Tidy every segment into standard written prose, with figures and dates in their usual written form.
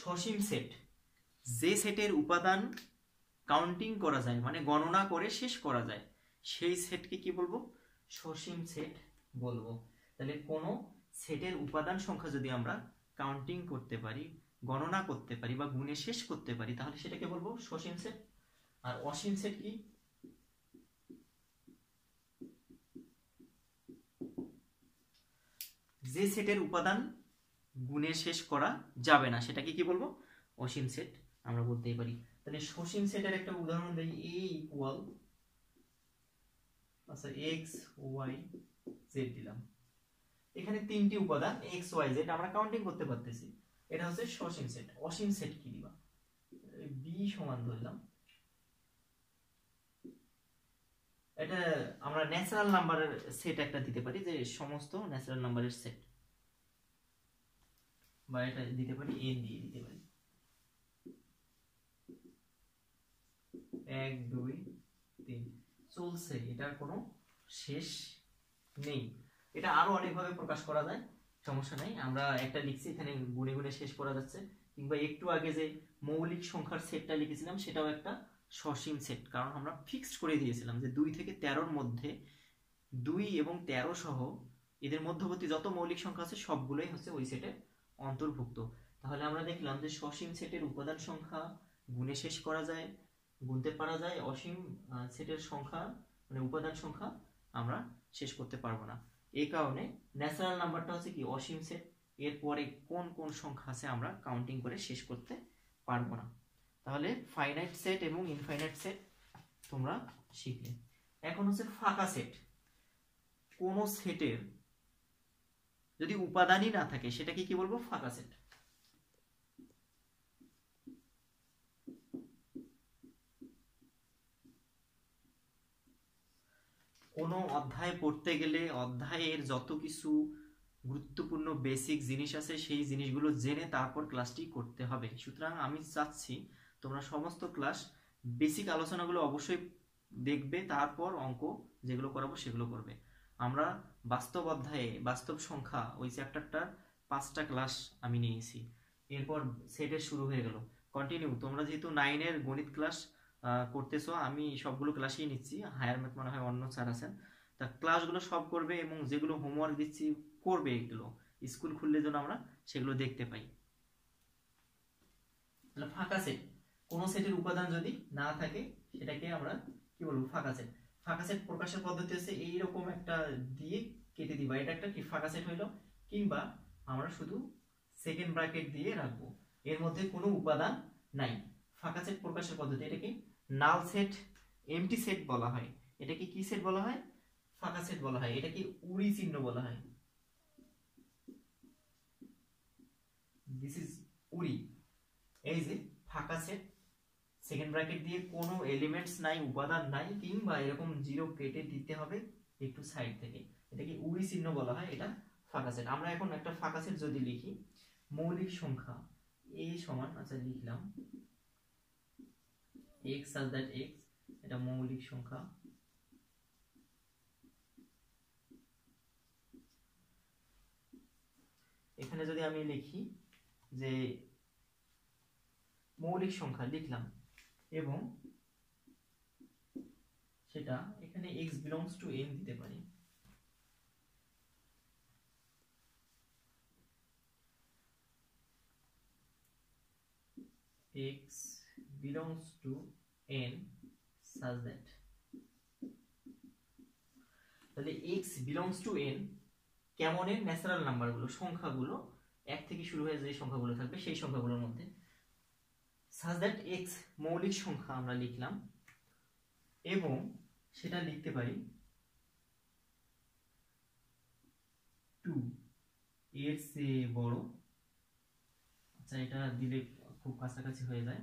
সসীম সেট, যে সেটের উপাদান কাউন্টিং করা যায় মানে গণনা করে শেষ করা যায় সেই সেটকে কি বলবো? সসীম সেট বলবো। তাহলে কোন সেটের উপাদান সংখ্যা যদি আমরা কাউন্টিং করতে পারি, গণনা করতে পারি বা গুণে শেষ করতে পারি তাহলে সেটাকে বলবো সসীম সেট। আর অসীম সেট কি? যে সেটের উপাদান গুণে শেষ করা যাবে না সেটাকে কি বলবো? অসীম সেট আমরা বলতেই পারি। তাহলে সসীম সেটের একটা উদাহরণ দেই, a ইকুয়াল আচ্ছা এক্স ওয়াই জেড দিলাম, এখানে তিনটি উপাদান এক্স ওয়াই জেড আমরা কাউন্টিং করতে পারতেছি, এটা হচ্ছে সসীম সেট। অসীম সেট কি দিবা? বি সমান ধরলাম, এটা আমরা ন্যাচারাল নাম্বারের সেট একটা দিতে পারি, যে সমস্ত ন্যাচারাল নাম্বারের সেট, বা এটা দিতে পারি এন দিয়ে দিতে পারি, 1 2 3 চলছে, এটার কোনো শেষ নেই। এটা আরো অনেকভাবে প্রকাশ করা যায়, সমস্যা নাই, আমরা একটা লিখছি এখানে গুণে গুণে শেষ করা যাচ্ছে। কিংবা একটু আগে যে মৌলিক সংখ্যার সেটটা লিখেছিলাম সেটাও একটা সসীম সেট, কারণ আমরা ফিক্সড করে দিয়েছিলাম যে 2 থেকে 13 এর মধ্যে 2 এবং 13 সহ এদের মধ্যবর্তী যত মৌলিক সংখ্যা আছে সবগুলোই হচ্ছে ওই সেটের অন্তর্ভুক্ত। তাহলে আমরা দেখলাম যে সসীম সেটের উপাদান সংখ্যা গুণে শেষ করা যায়, গুনতে পারা যায়, অসীম সেটের সংখ্যা মানে উপাদান সংখ্যা আমরা শেষ করতে পারবো না। এই কারণে ন্যাচারাল নাম্বারটা হচ্ছে কি অসীম সেট, এরপরে কোন কোন সংখ্যা আছে আমরা কাউন্টিং করে শেষ করতে পারবো না। তাহলে ফাইনাইট সেট এবং ইনফাইনাইট সেট তোমরা শিখলে। এখন হচ্ছে ফাঁকা সেট। কোন সেটের যদি উপাদানই না থাকে সেটাকে কি বলবো? ফাঁকা সেট। কোনো অধ্যায় পড়তে গেলে অধ্যায়ের যত কিছু গুরুত্বপূর্ণ বেসিক জিনিস আছে সেই জিনিসগুলো জেনে তারপর ক্লাসটি করতে হবে। সুতরাং আমি চাচ্ছি তোমরা সমস্ত ক্লাস বেসিক আলোচনাগুলো অবশ্যই দেখবে, তারপর অঙ্ক যেগুলো করাবো সেগুলো করবে। আমরা বাস্তব অধ্যায়ে বাস্তব সংখ্যা ওই চ্যাপ্টারটার 5টা ক্লাস আমি নিয়েছি, এরপর সেটের শুরু হয়ে গেল কন্টিনিউ। তোমরা যেহেতু 9-এর গণিত ক্লাস করতেছো, আমি সবগুলো ক্লাসই নিচ্ছি, হায়ার ম্যাথ মনে হয় অন্য স্যার আছেন, তা ক্লাসগুলো সব করবে এবং যেগুলো হোমওয়ার্ক দিচ্ছি করবে, এগুলো স্কুল খুললে যেন আমরা সেগুলো দেখতে পাই। তাহলে ফাঁকা সেট, কোন সেটের উপাদান যদি না থাকে সেটাকে আমরা কি বলবো? ফাঁকা সেট। ফাঁকা সেট প্রকাশের পদ্ধতি হচ্ছে এইরকম একটা দিয়ে কেটে দিবা, এটা একটা কি ফাঁকা সেট হইলো, কিংবা আমরা শুধু সেকেন্ড ব্র্যাকেট দিয়ে রাখবো, এর মধ্যে কোনো উপাদান নাই। ফাঁকা সেট প্রকাশের পদ্ধতি, এটাকে নাল সেট, এমটি সেট বলা হয়। এটাকে কি সেট বলা হয়? ফাঁকা সেট বলা হয়। এটাকে উড়ি চিহ্ন বলা হয়, দিস ইজ উড়ি। এই যে ফাঁকা সেট, সেকেন্ড ব্র্যাকেট দিয়ে কোনো এলিমেন্টস নাই, উপাদান নাই, কিংবা এরকম জিরো কেটে দিতে হবে একটু সাইড থেকে, এটাকে উড়ি চিহ্ন বলা হয়, এটা ফাঁকা সেট। আমরা এখন একটা ফাঁকা সেট যদি লিখি, মৌলিক সংখ্যা a সমান, আচ্ছা লিখলাম x such that x, এটা মৌলিক সংখ্যা, এখানে যদি আমি লিখি যে মৌলিক সংখ্যা লিখলাম এবং সেটা এখানে x belongs to n দিতে পারি, x belongs to n such that, তাহলে x belongs to n কেমন? এর ন্যাচারাল নাম্বারগুলো, সংখ্যাগুলো 1 থেকে শুরু হয়ে যে সংখ্যাগুলো থাকবে সেই সংখ্যাগুলোর মধ্যে, such that x মৌলিক সংখ্যা আমরা লিখলাম এবং সেটা লিখতে পারি 2 এর চেয়ে বড়, আচ্ছা এটা দিলে খুব কাছাকাছি হয়ে যায়,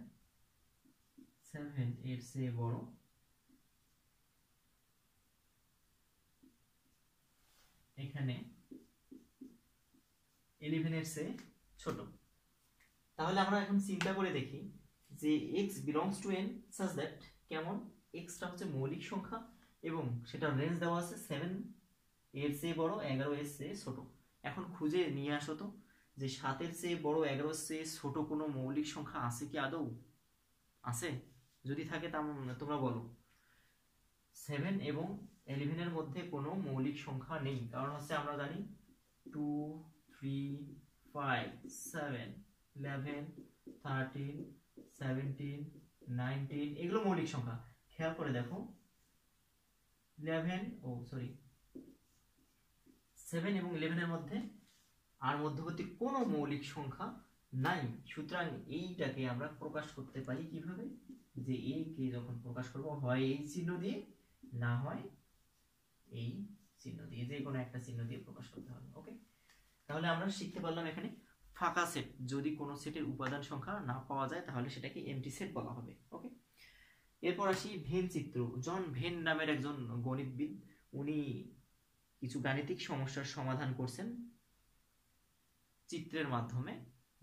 7 এর চেয়ে বড়, এখানে 11 এর চেয়ে ছোট। তাহলে আমরা এখন চিন্তা করে দেখি যে x belongs to n such that কেমন? x টা হচ্ছে মৌলিক সংখ্যা এবং সেটার রেঞ্জ দেওয়া আছে 7 এর চেয়ে বড়, 11 এর চেয়ে ছোট। এখন খুঁজে নিয়ে আসো তো যে 7-এর চেয়ে বড় 11-এর চেয়ে ছোট কোনো মৌলিক সংখ্যা আছে কি আদৌ? আছে? যদি থাকে তোমরা বলো। 7 এবং 11-এর মধ্যে কোনো মৌলিক সংখ্যা নেই, কারণ হচ্ছে আমরা জানি 2, 3, 5, 7, 11, 13, 17, 19 এগুলো মৌলিক সংখ্যা। খেয়াল করে দেখো 7 এবং 11-এর মধ্যে আর মধ্যবর্তী কোনো মৌলিক সংখ্যা নাই। সুতরাং এইটাকে আমরা প্রকাশ করতে পারি কিভাবে? যে এ কে যখন প্রকাশ করব, হয় এই চিহ্ন দিয়ে, না হয় এই চিহ্ন দিয়ে, যে কোনো একটা চিহ্ন দিয়ে প্রকাশ করতে হবে। ওকে, তাহলে আমরা শিখতে পারলাম এখানে ফাঁকা সেট, যদি কোনো সেটের উপাদান সংখ্যা না পাওয়া যায় তাহলে সেটাকে এমটি সেট বলা হবে। ওকে, এরপর আসি ভেন চিত্র। জন ভেন নামের একজন গণিতবিদ, উনি কিছু গাণিতিক সমস্যার সমাধান করছেন চিত্রের মাধ্যমে।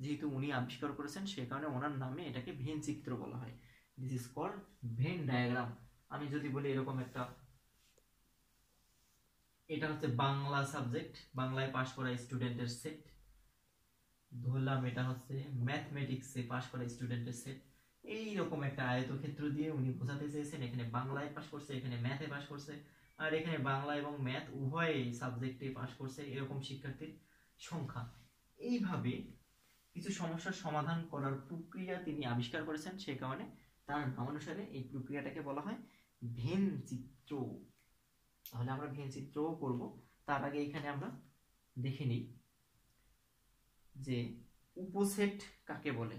যেহেতু উনি আবিষ্কার করেছেন সে কারণে ওনার নামে এটাকে ভেন চিত্র বলা হয়। This is called Venn diagram. আমি যদি বলি এরকম একটা, এটা হচ্ছে বাংলা সাবজেক্ট, বাংলায় পাশ করা স্টুডেন্টের সেট। ধরলাম এটা হচ্ছে ম্যাথমেটিক্সে পাশ করা স্টুডেন্টের সেট। এইরকম একটা আয়তক্ষেত্র দিয়ে উনি বোঝাতে চেয়েছেন এখানে বাংলায় পাশ করছে, এখানে ম্যাথে পাশ করছে, আর এখানে বাংলা এবং ম্যাথ উভয় সাবজেক্টে পাশ করছে এরকম শিক্ষার্থীর সংখ্যা। এইভাবে কিছু সমস্যার সমাধান করার প্রক্রিয়া তিনি আবিষ্কার করেছেন, সে কারণে তার নামানুসারে এই প্রক্রিয়াটাকে বলা হয় ভেন চিত্র। তাহলে আমরা ভেন চিত্রও করব, তার আগে এখানে আমরা দেখে নিই যে উপসেট কাকে বলে।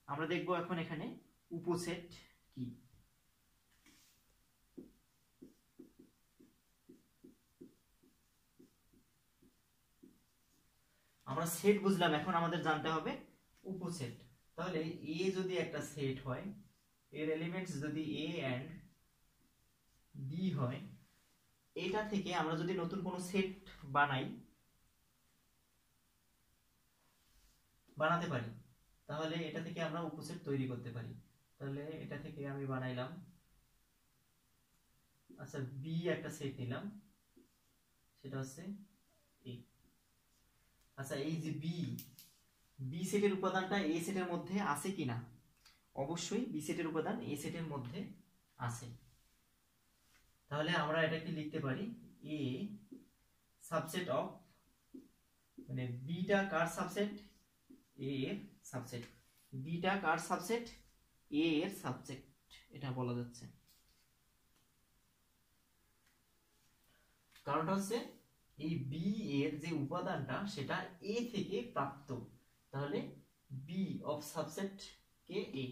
আমরা দেখব এখন এখানে উপসেট কি। আমরা সেট বুঝলাম, এখন আমাদের জানতে হবে উপসেট। তাহলে এ যদি একটা সেট হয়, এর এলিমেন্টস যদি এ এন্ড বি হয়, এটা থেকে আমরা যদি নতুন কোনো সেট বানাতে পারি, তাহলে এটা থেকে আমরা উপসেট তৈরি করতে পারি। তাহলে এটা থেকে আমি বানাইলাম, আচ্ছা বি একটা সেট নিলাম, সেটা হচ্ছে এ। আচ্ছা এই যে বি সেটের উপাদানটা এ সেটের মধ্যে আছে কিনা? অবশ্যই বি সেটের উপাদান এ সেটের মধ্যে আছে। তাহলে আমরা এটাকে লিখতে পারি এ সাবসেট অফ, মানে বিটা কার সাবসেট? এ এর সাবসেট। বিটা কার সাবসেট? এ এর সাবসেট, এটা বলা যাচ্ছে। কারণটা হচ্ছে এই বি এর যে উপাদানটা সেটা এ থেকে প্রাপ্ত, তাহলে বি অফ সাবসেট কে এ,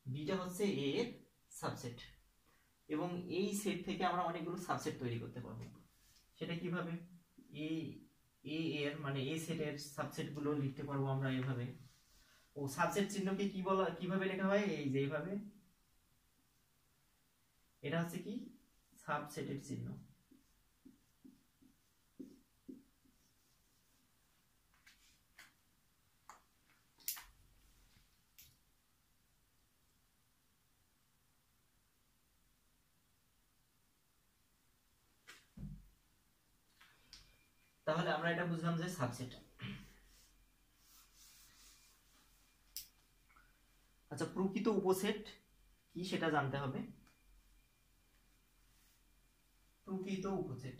বিটা হচ্ছে এ এর সাবসেট। এবং এই সেট থেকে আমরা অনেকগুলো সাবসেট তৈরি করতে পারবো। সেটা কিভাবে? এ এর মানে এ সেটের সাবসেট গুলো লিখতে পারবো আমরা এভাবে। ও সাবসেট চিহ্নকে কি বলা, কিভাবে লেখা হয়? এই যে এইভাবে, এটা হচ্ছে কি সাবসেটের চিহ্ন। তাহলে আমরা এটা বুঝলাম যে সাবসেট। আচ্ছা প্রকৃত উপসেট কি সেটা জানতে হবে। প্রকৃত উপসেট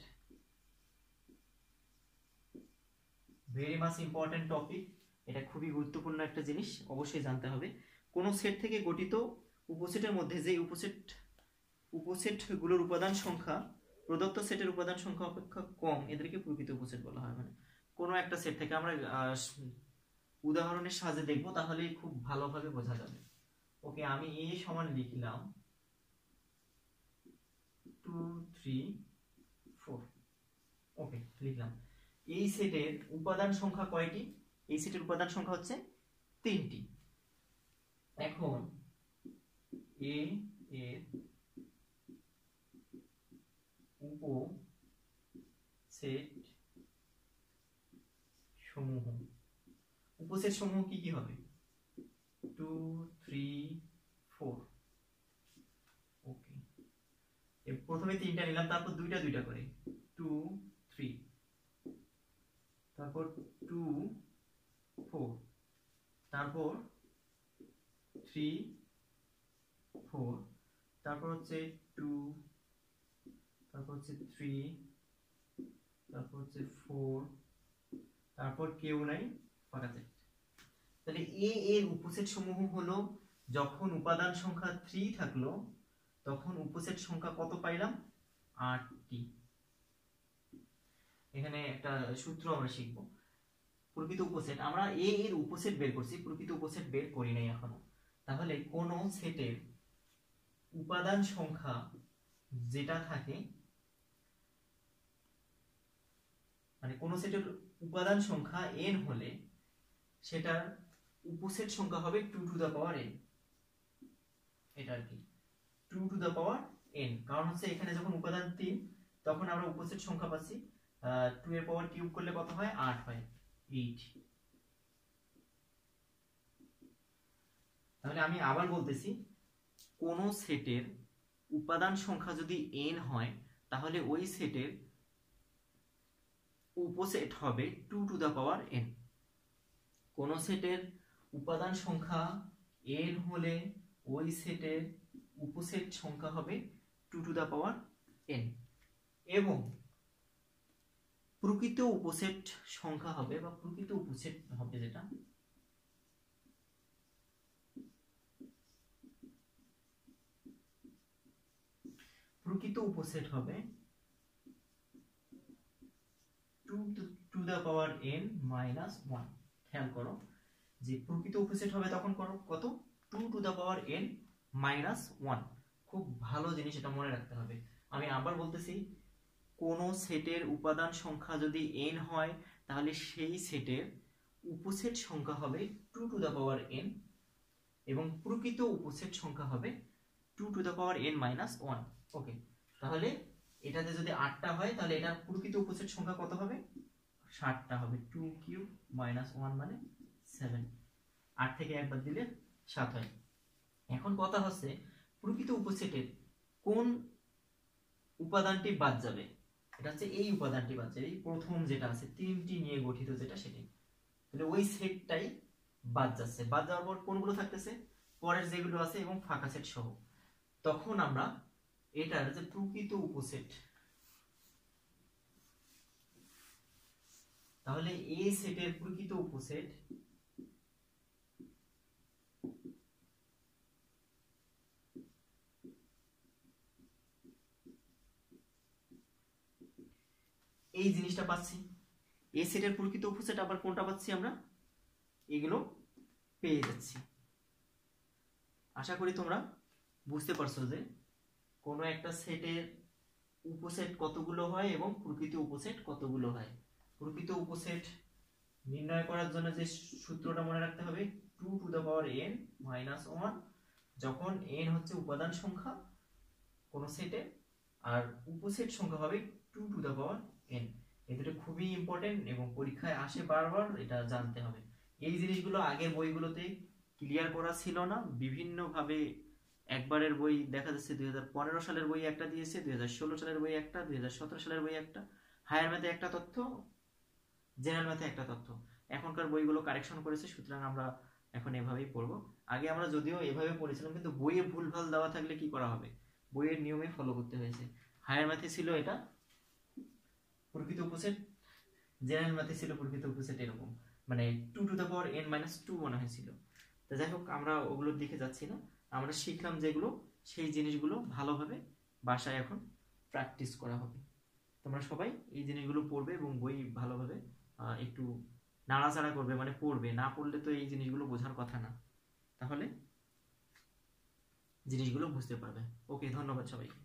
ভেরি মাচ ইম্পর্টেন্ট টপিক, এটা খুবই গুরুত্বপূর্ণ একটা জিনিস, অবশ্যই জানতে হবে। কোন সেট থেকে গঠিত উপসেটের মধ্যে যে উপসেটগুলোর উপাদান সংখ্যা প্রদত্ত সেটের উপাদান সংখ্যা অপেক্ষা কম, এদেরকে প্রকৃত উপসেট বলা হয়। মানে কোনো একটা সেট থেকে আমরা উদাহরণের সাহায্যে দেখব, তাহলে খুব ভালোভাবে বোঝা যাবে। ওকে, আমি এ সমান লিখলাম 2, 3, 4। ওকে লিখলাম। এই সেটের উপাদান সংখ্যা কয়টি? এই সেটের উপাদান সংখ্যা হচ্ছে 3টি। এখন এ এর উপসেট সমূহ কি কি হবে? 2, 3, 4। প্রথমে 3টা নিলাম, তারপর 2টা 2টা করে 2 3, তারপর 2 4, তারপর 3 4, তারপর হচ্ছে 2, তারপর হচ্ছে 3, তারপর হচ্ছে 4, তারপর কেউ নাই, ফাঁকা সেট। তাহলে এর উপসেট সমূহ হলো, যখন উপাদান সংখ্যা 3 থাকলো তখন উপসেট সংখ্যা কত পাইলাম? 8টি। এখানে একটা সূত্র আমরা শিখব। প্রকৃত উপসেট, আমরা এর উপসেট বের করছি, প্রকৃত উপসেট বের করি নাই এখনো। তাহলে কোন সেটের উপাদান সংখ্যা যেটা থাকে, মানে কোন সেটের উপাদান সংখ্যা n হলে সেটার উপসেট সংখ্যা হবে 2 টু দ্য পাওয়ার n। এটা আর কি 2 টু দ্য পাওয়ার n, কারণ হচ্ছে এখানে যখন উপাদান 3 তখন আমরা উপসেট সংখ্যা পাচ্ছি 2 এর পাওয়ার কিউব করলে কত হয়? 8 হয়, 8। তাহলে আমি আবার বলতেছি, কোন সেটের উপাদান সংখ্যা যদি n হয় তাহলে ওই সেটের উপসেট হবে 2 টু দ্য পাওয়ার n। কোন সেটের উপাদান সংখ্যা n হলে ওই সেটের উপসেট সংখ্যা হবে 2 টু দ্য পাওয়ার n, এবং প্রকৃত উপসেট সংখ্যা হবে, বা প্রকৃত উপসেট হবে যেটা, প্রকৃত উপসেট হবে 2 to the power n minus 1। খেয়াল করো যে প্রকৃত উপসেট হবে তখন কত? 2 to the power n minus 1। খুব ভালো জিনিস, এটা মনে রাখতে হবে। আমি আবার বলতেছি, কোন সেটের উপাদান সংখ্যা যদি n হয় তাহলে সেই সেটের উপসেট সংখ্যা হবে 2 টু দ্য পাওয়ার n, এবং প্রকৃত উপসেট সংখ্যা হবে 2 to the power n minus 1। ওকে, তাহলে এটাতে যদি 8টা হয় তাহলে এটার প্রকৃত উপসেট সংখ্যা কত হবে? 7টা হবে। 2 কিউব মাইনাস 1 মানে 7। 8 থেকে একবার দিলে 7 হয়। এখন কথা হচ্ছে, প্রকৃত উপসেটের কোন উপাদানটি বাদ যাবে? এটা হচ্ছে এই উপাদানটি বাদ যাবে, এই প্রথম যেটা আছে 3টি নিয়ে গঠিত যেটা, সেটাই। তাহলে ওই সেটটাই বাদ যাচ্ছে। বাদ যাওয়ার পর কোনগুলো থাকতেছে? পরের যেগুলো আছে এবং ফাঁকা সেট সহ। তখন আমরা এটার যে প্রকৃত উপসেট, তাহলে এই সেটের প্রকৃত উপসেট এই জিনিসটা পাচ্ছি। এই সেটের প্রকৃত উপসেট আবার কোনটা পাচ্ছি আমরা? এগুলো পেয়ে যাচ্ছি। আশা করি তোমরা বুঝতে পারছো যে কোনো একটা সেটের উপসেট কতগুলো হয় এবং প্রকৃত উপসেট কতগুলো হয়। প্রকৃত উপসেট নির্ণয় করার জন্য যে সূত্রটা মনে রাখতে হবে, 2 to the power n minus 1, যখন n হচ্ছে উপাদান সংখ্যা কোন সেটে, আর উপসেট সংখ্যা হবে 2 টু দ্য পাওয়ার n। এই দুটো খুবই ইম্পর্টেন্ট এবং পরীক্ষায় আসে বারবার, এটা জানতে হবে। এই জিনিসগুলো আগের বইগুলোতে ক্লিয়ার করা ছিল না, বিভিন্ন ভাবে একবারের বই দেখা যাচ্ছে 2015 সালের বই একটা দিয়েছে, 2016 সালের বই একটা, 2017 সালের বই একটা, হায়ার ম্যাথে একটা তথ্য, জেনারেল ম্যাথে একটা তথ্য। এখনকার বইগুলো কারেকশন করেছে, সুতরাং আমরা এখন এভাবেই পড়বো। আগে আমরা যদিও এভাবে পড়েছিলাম, কিন্তু বইয়ে ভুলভাল দেওয়া থাকলে কি করা হবে? বইয়ের নিয়মে ফলো করতে হয়েছে। হায়ার ম্যাথে ছিল এটা প্রকৃত উপসেট, জেনারেল ম্যাথে ছিল প্রকৃত উপসেট এরকম, মানে 2 to the power n minus 2 মনে হয়েছিল। তো যাই হোক, আমরা ওগুলোর দিকে যাচ্ছি না, আমরা শিখলাম যেগুলো, সেই জিনিসগুলো ভালোভাবে বাসায় এখন প্র্যাকটিস করা হবে। তোমরা সবাই এই জিনিসগুলো পড়বে এবং বই ভালোভাবে একটু নাড়াচাড়া করবে, মানে পড়বে। না পড়লে তো এই জিনিসগুলো বোঝার কথা না, তাহলে জিনিসগুলো বুঝতে পারবে। ওকে, ধন্যবাদ সবাইকে।